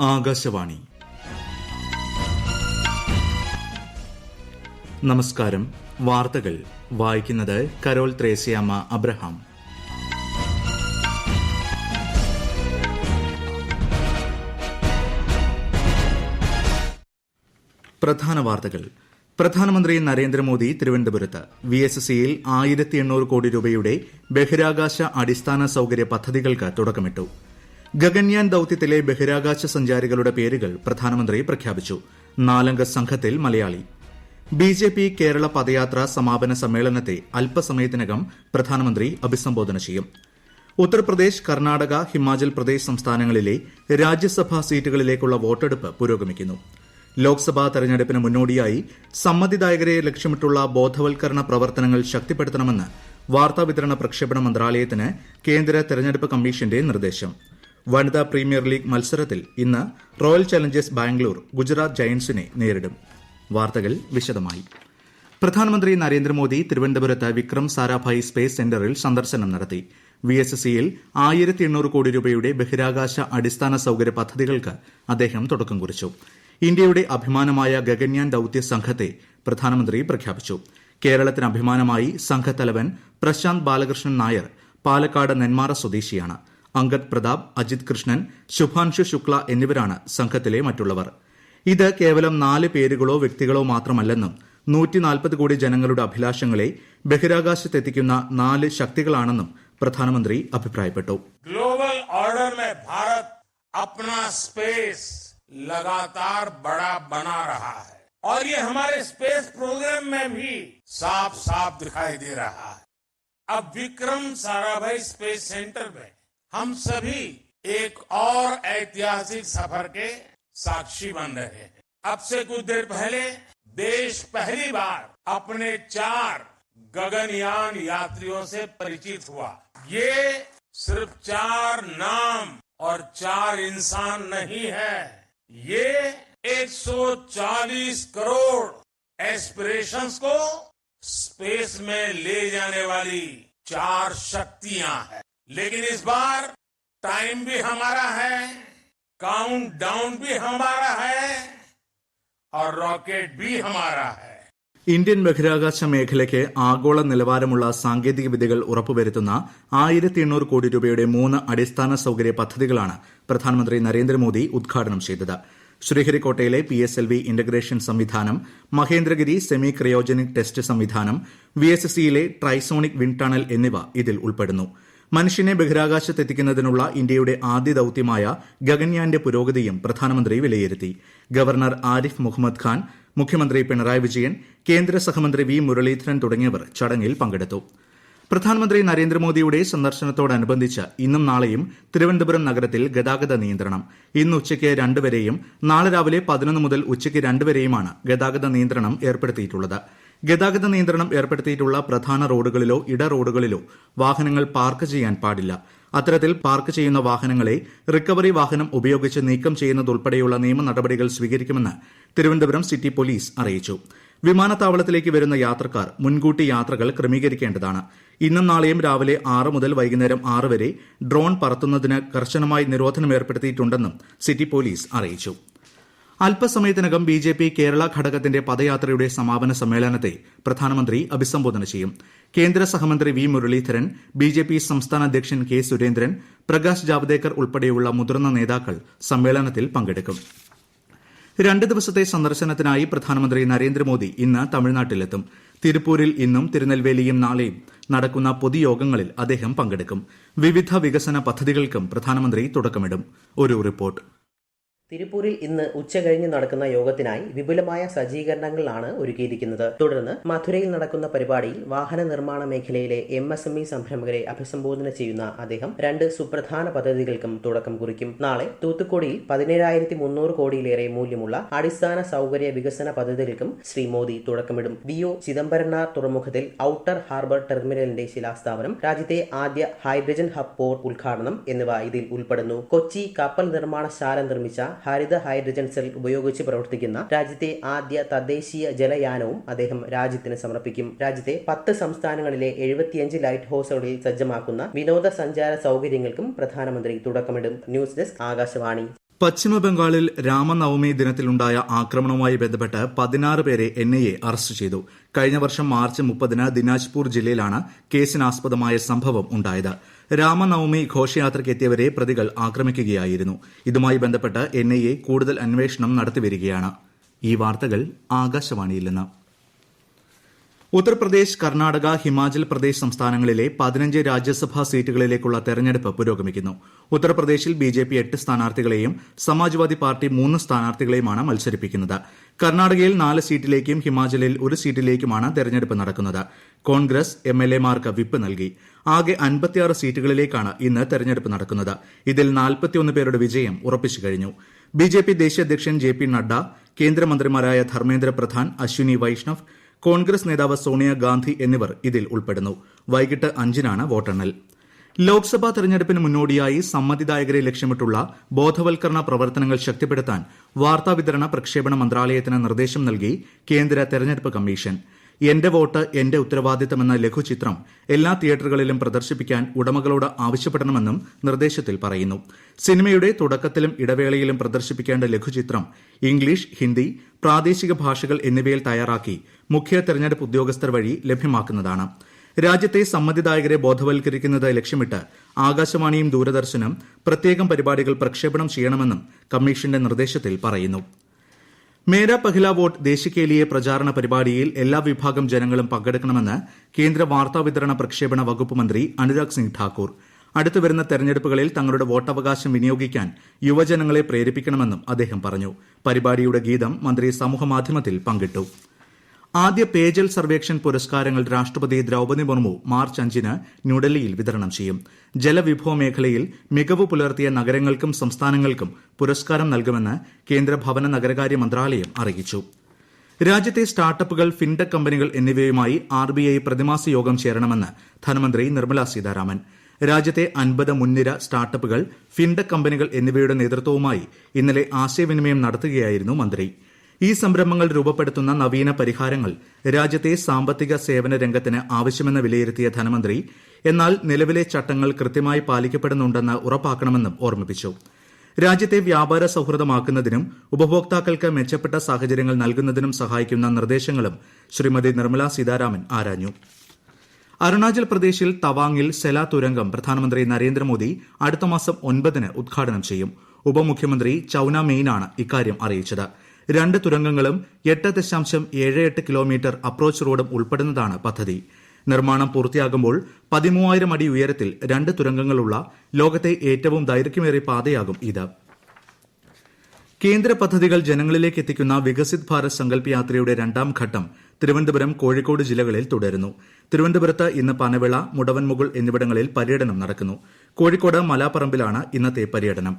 ആകാശവാണി. നമസ്കാരം. വാർത്തകൾ വായിക്കുന്നത് കരോൾ ത്രേസ്യാമ്മ അബ്രഹാം. പ്രധാന വാർത്തകൾ. പ്രധാനമന്ത്രി നരേന്ദ്രമോദി തിരുവനന്തപുരത്ത് VSCയിൽ 1800 കോടി രൂപയുടെ ബഹിരാകാശ അടിസ്ഥാന സൌകര്യ പദ്ധതികൾക്ക് തുടക്കമിട്ടു. ഗഗൻയാൻ ദൌത്യത്തിലെ ബഹിരാകാശ സഞ്ചാരികളുടെ പേരുകൾ പ്രധാനമന്ത്രി പ്രഖ്യാപിച്ചു. 4-അംഗ സംഘത്തിൽ മലയാളി. BJP കേരള പദയാത്ര സമാപന സമ്മേളനത്തെ അല്പസമയത്തിനകം പ്രധാനമന്ത്രി അഭിസംബോധന ചെയ്യും. ഉത്തർപ്രദേശ്, കർണാടക, ഹിമാചൽ പ്രദേശ് സംസ്ഥാനങ്ങളിലെ രാജ്യസഭാ സീറ്റുകളിലേക്കുള്ള വോട്ടെടുപ്പ് പുരോഗമിക്കുന്നു. ലോക്സഭാ തെരഞ്ഞെടുപ്പിന് മുന്നോടിയായി സമ്മതിദായകരെ ലക്ഷ്യമിട്ടുള്ള ബോധവൽക്കരണ പ്രവർത്തനങ്ങൾ ശക്തിപ്പെടുത്തണമെന്ന് വാർത്താവിതരണ പ്രക്ഷേപണ മന്ത്രാലയത്തിന് കേന്ദ്ര തെരഞ്ഞെടുപ്പ് കമ്മീഷന്റെ നിർദ്ദേശം. വനിതാ പ്രീമിയർ ലീഗ് മത്സരത്തിൽ ഇന്ന് റോയൽ ചലഞ്ചേഴ്സ് ബാംഗ്ലൂർ ഗുജറാത്ത് ജയന്റ്സിനെ നേരിടും. വാർത്തകൾ വിശദമായി. പ്രധാനമന്ത്രി നരേന്ദ്രമോദി തിരുവനന്തപുരത്ത് വിക്രം സാരാഭായ് സ്പേസ് സെന്ററിൽ സന്ദർശനം നടത്തി. VSCയിൽ 1800 കോടി രൂപയുടെ ബഹിരാകാശ അടിസ്ഥാന സൌകര്യ പദ്ധതികൾക്ക് അദ്ദേഹം തുടക്കം കുറിച്ചു. ഇന്ത്യയുടെ അഭിമാനമായ ഗഗൻയാൻ ദൌത്യ സംഘത്തെ പ്രധാനമന്ത്രി പ്രഖ്യാപിച്ചു. കേരളത്തിന് അഭിമാനമായി സംഘത്തലവൻ പ്രശാന്ത് ബാലകൃഷ്ണൻ നായർ പാലക്കാട് നെന്മാറ സ്വദേശിയാണ്. അങ്കദ് പ്രതാപ്, അജിത് കൃഷ്ണൻ, ശുഭാൻഷു ശുക്ല എന്നിവരാണ് സംഘത്തിലെ മറ്റുള്ളവർ. ഇത് കേവലം 4 പേരുകളോ വ്യക്തികളോ മാത്രമല്ലെന്നും 140 കോടി ജനങ്ങളുടെ അഭിലാഷങ്ങളെ ബഹിരാകാശത്തെത്തിക്കുന്ന 4 ശക്തികളാണെന്നും പ്രധാനമന്ത്രി അഭിപ്രായപ്പെട്ടു. ഗ്ലോബൽ ഓർഡർ में भारत अपना स्पेस लगातार बड़ा बना रहा है और ये हमारे स्पेस प्रोग्राम में भी साफ साफ दिखाई दे रहा है. अब विक्रम साराभाई स्पेस सेंटर में हम सभी एक और ऐतिहासिक सफर के साक्षी बन रहे हैं. अब से कुछ देर पहले देश पहली बार अपने 4 गगनयान यात्रियों से परिचित हुआ. ये सिर्फ 4 नाम और 4 इंसान नहीं है, ये 140 करोड़ एस्पिरेशंस को स्पेस में ले जाने वाली 4 शक्तियां हैं. लेकिन इस बार टाइम भी हमारा है, काउंट डाउन भी हमारा है और रॉकेट भी हमारा है. ഇന്ത്യൻ ബഹിരാകാശ മേഖലയ്ക്ക് ആഗോള നിലവാരമുള്ള സാങ്കേതിക വിദ്യകൾ ഉറപ്പുവരുത്തുന്ന 1800 കോടി രൂപയുടെ 3 അടിസ്ഥാന സൌകര്യ പദ്ധതികളാണ് പ്രധാനമന്ത്രി നരേന്ദ്രമോദി ഉദ്ഘാടനം ചെയ്തത്. ശ്രീഹരിക്കോട്ടയിലെ PSLV ഇന്റഗ്രേഷൻ സംവിധാനം, മഹേന്ദ്രഗിരി സെമി ക്രയോജനിക് ടെസ്റ്റ് സംവിധാനം, VSCയിലെ ട്രൈസോണിക് വിൻഡ് ടണൽ എന്നിവ ഇതിൽ ഉൾപ്പെടുന്നു. മനുഷ്യനെ ബഹിരാകാശത്തെത്തിക്കുന്നതിനുള്ള ഇന്ത്യയുടെ ആദ്യ ദൌത്യമായ ഗഗൻയാന്റെ പുരോഗതിയും പ്രധാനമന്ത്രി വിലയിരുത്തി. ഗവർണർ ആരിഫ് മുഹമ്മദ് ഖാൻ, മുഖ്യമന്ത്രി പിണറായി വിജയൻ, കേന്ദ്ര സഹമന്ത്രി V മുരളീധരൻ തുടങ്ങിയവർ ചടങ്ങിൽ പങ്കെടുത്തു. പ്രധാനമന്ത്രി നരേന്ദ്രമോദിയുടെ സന്ദർശനത്തോടനുബന്ധിച്ച് ഇന്നും നാളെയും തിരുവനന്തപുരം നഗരത്തിൽ ഗതാഗത നിയന്ത്രണം. ഇന്ന് ഉച്ചയ്ക്ക് 2 വരെയും നാളെ രാവിലെ 11 മുതൽ ഉച്ചയ്ക്ക് 2 വരെയുമാണ് ഗതാഗത നിയന്ത്രണം ഏർപ്പെടുത്തിയിട്ടുള്ളത്. ഗതാഗത നിയന്ത്രണം ഏർപ്പെടുത്തിയിട്ടുള്ള പ്രധാന റോഡുകളിലോ ഇട റോഡുകളിലോ വാഹനങ്ങൾ പാർക്ക് ചെയ്യാൻ പാടില്ല. അത്തരത്തിൽ പാർക്ക് ചെയ്യുന്ന വാഹനങ്ങളെ റിക്കവറി വാഹനം ഉപയോഗിച്ച് നീക്കം ചെയ്യുന്നതുൾപ്പെടെയുള്ള നിയമ നടപടികൾ സ്വീകരിക്കുമെന്ന് തിരുവനന്തപുരം സിറ്റി പോലീസ് അറിയിച്ചു. വിമാനത്താവളത്തിലേക്ക് വരുന്ന യാത്രക്കാർ മുൻകൂട്ടി യാത്രകൾ ക്രമീകരിക്കേണ്ടതാണ്. ഇന്നും നാളെയും രാവിലെ 6 മുതൽ വൈകുന്നേരം 6 വരെ ഡ്രോൺ പറത്തുന്നതിന് കർശനമായി നിരോധനം ഏർപ്പെടുത്തിയിട്ടുണ്ടെന്നും സിറ്റി പോലീസ് അറിയിച്ചു. അല്പസമയത്തിനകം BJP കേരള ഘടകത്തിന്റെ പദയാത്രയുടെ സമാപന സമ്മേളനത്തെ പ്രധാനമന്ത്രി അഭിസംബോധന ചെയ്യും. കേന്ദ്ര സഹമന്ത്രി V മുരളീധരൻ, BJP സംസ്ഥാന അധ്യക്ഷൻ K സുരേന്ദ്രൻ, പ്രകാശ് ജാവ്ദേക്കർ ഉൾപ്പെടെയുള്ള മുതിർന്ന നേതാക്കൾ സമ്മേളനത്തിൽ പങ്കെടുക്കും. 2 ദിവസത്തെ സന്ദർശനത്തിനായി പ്രധാനമന്ത്രി നരേന്ദ്രമോദി ഇന്ന് തമിഴ്നാട്ടിലെത്തും. തിരുപ്പൂരിൽ ഇന്നും തിരുനെൽവേലിയും നാളെയും നടക്കുന്ന പൊതുയോഗങ്ങളിൽ അദ്ദേഹം പങ്കെടുക്കും. വിവിധ വികസന പദ്ധതികൾക്കും പ്രധാനമന്ത്രി തുടക്കമിടും. ഒരു റിപ്പോർട്ട്. തിരുപ്പൂരിൽ ഇന്ന് ഉച്ചകഴിഞ്ഞ് നടക്കുന്ന യോഗത്തിനായി വിപുലമായ സജ്ജീകരണങ്ങളാണ് ഒരുക്കിയിരിക്കുന്നത്. തുടർന്ന് മധുരയിൽ നടക്കുന്ന പരിപാടിയിൽ വാഹന നിർമ്മാണ മേഖലയിലെ MSME സംരംഭകരെ അഭിസംബോധന ചെയ്യുന്ന അദ്ദേഹം 2 സുപ്രധാന പദ്ധതികൾക്കും തുടക്കം കുറിക്കും. നാളെ തൂത്തുക്കുടിയിൽ 17,300 കോടിയിലേറെ മൂല്യമുള്ള അടിസ്ഥാന സൌകര്യ വികസന പദ്ധതികൾക്കും ശ്രീ മോദി തുടക്കമിടും. VO ചിദംബരനാർ തുറമുഖത്തിൽ ഔട്ടർ ഹാർബർ ടെർമിനലിന്റെ ശിലാസ്ഥാപനം, രാജ്യത്തെ ആദ്യ ഹൈഡ്രജൻ ഹബ് പോർട്ട് ഉദ്ഘാടനം എന്നിവ ഇതിൽ ഉൾപ്പെടുന്നു. കൊച്ചി കപ്പൽ നിർമ്മാണശാല നിർമ്മിച്ച ഹരിത ഹൈഡ്രജൻ സെൽ ഉപയോഗിച്ച് പ്രവർത്തിക്കുന്ന രാജ്യത്തെ ആദ്യ തദ്ദേശീയ ജലയാനവും അദ്ദേഹം രാജ്യത്തിന് സമർപ്പിക്കും. രാജ്യത്തെ 10 സംസ്ഥാനങ്ങളിലെ 75 ലൈറ്റ് ഹൌസുകളിൽ സജ്ജമാക്കുന്ന വിനോദസഞ്ചാര സൌകര്യങ്ങൾക്കും പ്രധാനമന്ത്രി തുടക്കമിടും. News desk, Akashvani. പശ്ചിമബംഗാളിൽ രാമനവമി ദിനത്തിലുണ്ടായ ആക്രമണവുമായി ബന്ധപ്പെട്ട് 16 പേരെ എൻഐഎ അറസ്റ്റ് ചെയ്തു. കഴിഞ്ഞ വർഷം മാർച്ച് 30-ന് ദിനാജ്പൂർ ജില്ലയിലാണ് കേസിനാസ്പദമായ സംഭവം ഉണ്ടായത്. രാമനവമി ഘോഷയാത്രയ്ക്കെത്തിയവരെ പ്രതികൾ ആക്രമിക്കുകയായിരുന്നു. ഇതുമായി ബന്ധപ്പെട്ട് എൻഐഎ കൂടുതൽ അന്വേഷണം നടത്തിവരികയാണ്. ഈ വാർത്തകൾ ആകാശവാണിയിൽ നിന്ന്. ഉത്തർപ്രദേശ്, കർണാടക, ഹിമാചൽ പ്രദേശ് സംസ്ഥാനങ്ങളിലെ 15 രാജ്യസഭാ സീറ്റുകളിലേക്കുള്ള തെരഞ്ഞെടുപ്പ് പുരോഗമിക്കുന്നു. ഉത്തർപ്രദേശിൽ ബിജെപി 8 സ്ഥാനാർത്ഥികളെയും സമാജ്വാദി പാർട്ടി 3 സ്ഥാനാർത്ഥികളെയുമാണ് മത്സരിപ്പിക്കുന്നത്. കർണാടകയിൽ 4 സീറ്റിലേക്കും ഹിമാചലിൽ 1 സീറ്റിലേക്കുമാണ് തെരഞ്ഞെടുപ്പ് നടക്കുന്നത്. കോൺഗ്രസ് എംഎൽഎമാർക്ക് വിപ്പ് നൽകി. ആകെ 56 സീറ്റുകളിലേക്കാണ് ഇന്ന് തെരഞ്ഞെടുപ്പ് നടക്കുന്നത്. ഇതിൽ 41 പേരുടെ വിജയം ഉറപ്പിച്ചു കഴിഞ്ഞു. ബിജെപി ദേശീയ അധ്യക്ഷൻ ജെ.പി. നഡ്ഡ, കേന്ദ്രമന്ത്രിമാരായ ധർമ്മേന്ദ്ര പ്രധാൻ, അശ്വിനി വൈഷ്ണവ്, കോൺഗ്രസ് നേതാവ് സോണിയാഗാന്ധി എന്നിവർ ഇതിൽ ഉൾപ്പെടുന്നു. വൈകിട്ട് 5-നാണ് വോട്ടെണ്ണൽ. ലോക്സഭാ തെരഞ്ഞെടുപ്പിന് മുന്നോടിയായി സമ്മതിദായകരെ ലക്ഷ്യമിട്ടുള്ള ബോധവൽക്കരണ പ്രവർത്തനങ്ങൾ ശക്തിപ്പെടുത്താൻ വാർത്താവിതരണ പ്രക്ഷേപണ മന്ത്രാലയത്തിന് നിർദ്ദേശം നൽകി കേന്ദ്ര തെരഞ്ഞെടുപ്പ് കമ്മീഷൻ. എന്റെ വോട്ട് എന്റെ ഉത്തരവാദിത്തമെന്ന ലഘുചിത്രം എല്ലാ തിയേറ്ററുകളിലും പ്രദർശിപ്പിക്കാൻ ഉടമകളോട് ആവശ്യപ്പെടണമെന്നും നിർദ്ദേശത്തിൽ പറയുന്നു. സിനിമയുടെ തുടക്കത്തിലും ഇടവേളയിലും പ്രദർശിപ്പിക്കേണ്ട ലഘുചിത്രം ഇംഗ്ലീഷ്, ഹിന്ദി, പ്രാദേശിക ഭാഷകൾ എന്നിവയിൽ തയ്യാറാക്കി മുഖ്യ തെരഞ്ഞെടുപ്പ് ഉദ്യോഗസ്ഥർ വഴി ലഭ്യമാക്കുന്നതാണ്. രാജ്യത്തെ സമ്മതിദായകരെ ബോധവൽക്കരിക്കുന്നത് ലക്ഷ്യമിട്ട് ആകാശവാണിയും ദൂരദർശനും പ്രത്യേകം പരിപാടികൾ പ്രക്ഷേപണം ചെയ്യണമെന്നും കമ്മീഷന്റെ നിർദ്ദേശത്തിൽ പറയുന്നു. മേരാ പഹ്ലാ വോട്ട് ദേശിക്കേലിയെ പ്രചാരണ പരിപാടിയിൽ എല്ലാ വിഭാഗം ജനങ്ങളും പങ്കെടുക്കണമെന്ന് കേന്ദ്ര വാർത്താവിതരണ പ്രക്ഷേപണ വകുപ്പ് മന്ത്രി അനുരാഗ് സിംഗ് ഠാക്കൂർ. അടുത്തുവരുന്ന തെരഞ്ഞെടുപ്പുകളിൽ തങ്ങളുടെ വോട്ടവകാശം വിനിയോഗിക്കാൻ യുവജനങ്ങളെ പ്രേരിപ്പിക്കണമെന്നും അദ്ദേഹം പറഞ്ഞു. പരിപാടിയുടെ ഗീതം മന്ത്രി സമൂഹമാധ്യമത്തിൽ പങ്കിട്ടു. ആദ്യ പേജൽ സർവേക്ഷൺ പുരസ്കാരങ്ങൾ രാഷ്ട്രപതി ദ്രൌപദി മുർമു മാർച്ച് 5-ന് ന്യൂഡൽഹിയിൽ വിതരണം ചെയ്യും. ജലവിഭവ മേഖലയിൽ മികവ് പുലർത്തിയ നഗരങ്ങൾക്കും സംസ്ഥാനങ്ങൾക്കും പുരസ്കാരം നൽകുമെന്ന് കേന്ദ്ര ഭവന നഗരകാര്യ മന്ത്രാലയം അറിയിച്ചു. രാജ്യത്തെ സ്റ്റാർട്ടപ്പുകൾ, ഫിൻടെക് കമ്പനികൾ എന്നിവയുമായി RBI പ്രതിമാസ യോഗം ചേരണമെന്ന് ധനമന്ത്രി നിർമ്മല സീതാരാമൻ. രാജ്യത്തെ 50 മുൻനിര സ്റ്റാർട്ടപ്പുകൾ, ഫിൻടെക് കമ്പനികൾ എന്നിവയുടെ നേതൃത്വവുമായി ഇന്നലെ ആശയവിനിമയം നടത്തുകയായിരുന്നു മന്ത്രി. ഈ സംരംഭങ്ങൾ രൂപപ്പെടുത്തുന്ന നവീന പരിഹാരങ്ങൾ രാജ്യത്തെ സാമ്പത്തിക സേവന രംഗത്തിന് ആവശ്യമെന്ന് വിലയിരുത്തിയ ധനമന്ത്രി, എന്നാൽ നിലവിലെ ചട്ടങ്ങൾ കൃത്യമായി പാലിക്കപ്പെടുന്നുണ്ടെന്ന് ഉറപ്പാക്കണമെന്നും ഓർമ്മിപ്പിച്ചു. രാജ്യത്തെ വ്യാപാര സൌഹൃദമാക്കുന്നതിനും ഉപഭോക്താക്കൾക്ക് മെച്ചപ്പെട്ട സാഹചര്യങ്ങൾ നൽകുന്നതിനും സഹായിക്കുന്ന നിർദ്ദേശങ്ങളും ശ്രീമതി നിർമ്മല സീതാരാമൻ ആരാഞ്ഞു. അരുണാചൽ പ്രദേശിൽ തവാങ്ങിൽ സെല തുരങ്കം പ്രധാനമന്ത്രി നരേന്ദ്രമോദി അടുത്ത മാസം 9-ന് ഉദ്ഘാടനം ചെയ്യും. ഉപമുഖ്യമന്ത്രി ചൌന മെയിനാണ് ഇക്കാര്യം അറിയിച്ചത്. 2 തുരങ്കങ്ങളും 8.78 കിലോമീറ്റർ അപ്രോച്ച് റോഡും ഉൾപ്പെടുന്നതാണ് പദ്ധതി. നിർമ്മാണം പൂർത്തിയാകുമ്പോൾ 13,000 അടി ഉയരത്തിൽ 2 തുരങ്കങ്ങളുള്ള ലോകത്തെ ഏറ്റവും ദൈർഘ്യമേറിയ പാതയാകും ഇത്. കേന്ദ്ര പദ്ധതികൾ ജനങ്ങളിലേക്ക് എത്തിക്കുന്ന വികസിത് ഭാരത് സങ്കല്പ് യാത്രയുടെ 2ാം ഘട്ടം തിരുവനന്തപുരം, കോഴിക്കോട് ജില്ലകളിൽ തുടരുന്നു. തിരുവനന്തപുരത്ത് ഇന്ന് പനവിള, മുടവൻമുകൾ എന്നിവിടങ്ങളിൽ പര്യടനം നടക്കുന്നു. കോഴിക്കോട് മലാപ്പറമ്പിലാണ് ഇന്നത്തെ പര്യടനം.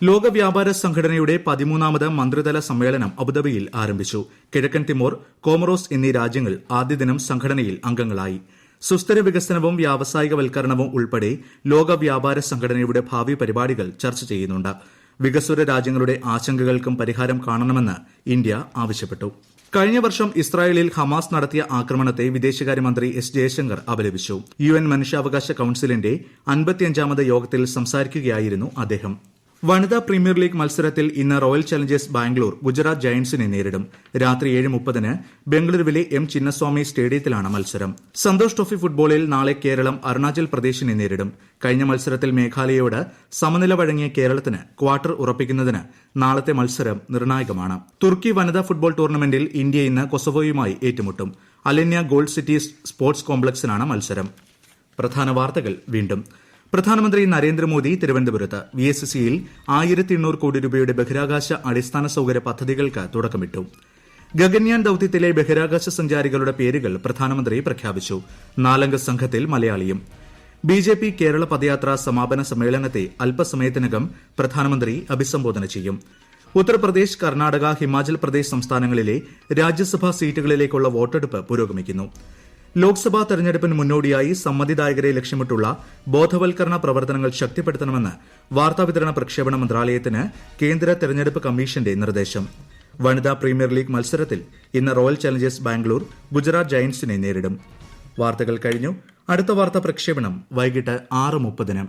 ലോക വ്യാപാര സംഘടനയുടെ 13ാമത് മന്ത്രിതല സമ്മേളനം അബുദാബിയിൽ ആരംഭിച്ചു. കിഴക്കൻ തിമോർ, കോമറോസ് എന്നീ രാജ്യങ്ങൾ ആദ്യ ദിനം സംഘടനയിൽ അംഗങ്ങളായി. സുസ്ഥിര വികസനവും വ്യാവസായികവൽക്കരണവും ഉൾപ്പെടെ ലോക വ്യാപാര സംഘടനയുടെ ഭാവി പരിപാടികൾ ചർച്ച ചെയ്യുന്നുണ്ട്. വികസ്വര രാജ്യങ്ങളുടെ ആശങ്കകൾക്കും പരിഹാരം കാണണമെന്ന് ഇന്ത്യ ആവശ്യപ്പെട്ടു. കഴിഞ്ഞ വർഷം ഇസ്രായേലിൽ ഹമാസ് നടത്തിയ ആക്രമണത്തെ വിദേശകാര്യമന്ത്രി എസ് ജയശങ്കർ അപലപിച്ചു. UN മനുഷ്യാവകാശ കൌൺസിലിന്റെ 55ാമത് യോഗത്തിൽ സംസാരിക്കുകയായിരുന്നു അദ്ദേഹം. വനിതാ പ്രീമിയർ ലീഗ് മത്സരത്തിൽ ഇന്ന് റോയൽ ചലഞ്ചേഴ്സ് ബാംഗ്ലൂർ ഗുജറാത്ത് ജയന്റ്സിനെ നേരിടും. രാത്രി 7:30-ന് ബംഗളൂരുവിലെ എം ചിന്നസ്വാമി സ്റ്റേഡിയത്തിലാണ് മത്സരം. സന്തോഷ് ട്രോഫി ഫുട്ബോളിൽ നാളെ കേരളം അരുണാചൽ പ്രദേശിനെ നേരിടും. കഴിഞ്ഞ മത്സരത്തിൽ മേഘാലയയോട് സമനില വഴങ്ങിയ കേരളത്തിന് ക്വാർട്ടർ ഉറപ്പിക്കുന്നതിന് നാളത്തെ മത്സരം നിർണായകമാണ്. തുർക്കി വനിതാ ഫുട്ബോൾ ടൂർണമെന്റിൽ ഇന്ത്യ ഇന്ന് കൊസവോയുമായി ഏറ്റുമുട്ടും. അലന്യ ഗോൾഡ് സിറ്റി സ്പോർട്സ് കോംപ്ലക്സിലാണ് മത്സരം. പ്രധാന വാർത്തകൾ വീണ്ടും. പ്രധാനമന്ത്രി നരേന്ദ്രമോദി തിരുവനന്തപുരത്ത് VSCയിൽ 1800 കോടി രൂപയുടെ ബഹിരാകാശ അടിസ്ഥാന സൌകര്യ പദ്ധതികൾക്ക് തുടക്കമിട്ടു. ഗഗൻയാൻ ദൌത്യത്തിലെ ബഹിരാകാശ സഞ്ചാരികളുടെ പേരുകൾ പ്രധാനമന്ത്രി പ്രഖ്യാപിച്ചു. 4-അംഗ സംഘത്തിൽ മലയാളിയും. BJP കേരള പദയാത്ര സമാപന സമ്മേളനത്തെ അല്പസമയത്തിനകം പ്രധാനമന്ത്രി അഭിസംബോധന ചെയ്യും. ഉത്തർപ്രദേശ്, കർണാടക, ഹിമാചൽ പ്രദേശ് സംസ്ഥാനങ്ങളിലെ രാജ്യസഭാ സീറ്റുകളിലേക്കുള്ള വോട്ടെടുപ്പ് പുരോഗമിക്കുന്നു. ലോക്സഭാ തെരഞ്ഞെടുപ്പിന് മുന്നോടിയായി സമ്മതിദായകരെ ലക്ഷ്യമിട്ടുള്ള ബോധവൽക്കരണ പ്രവർത്തനങ്ങൾ ശക്തിപ്പെടുത്തണമെന്ന് വാർത്താവിതരണ പ്രക്ഷേപണ മന്ത്രാലയത്തിന് കേന്ദ്ര തെരഞ്ഞെടുപ്പ് കമ്മീഷന്റെ നിർദ്ദേശം. വനിതാ പ്രീമിയർ ലീഗ് മത്സരത്തിൽ ഇന്ന് റോയൽ ചലഞ്ചേഴ്സ് ബാംഗ്ലൂർ ഗുജറാത്ത് ജയന്റ്സിനെ നേരിടും. വാർത്തകൾ കഴിഞ്ഞു. അടുത്ത വാർത്താ പ്രക്ഷേപണം വൈകിട്ട് 6:30-ന്.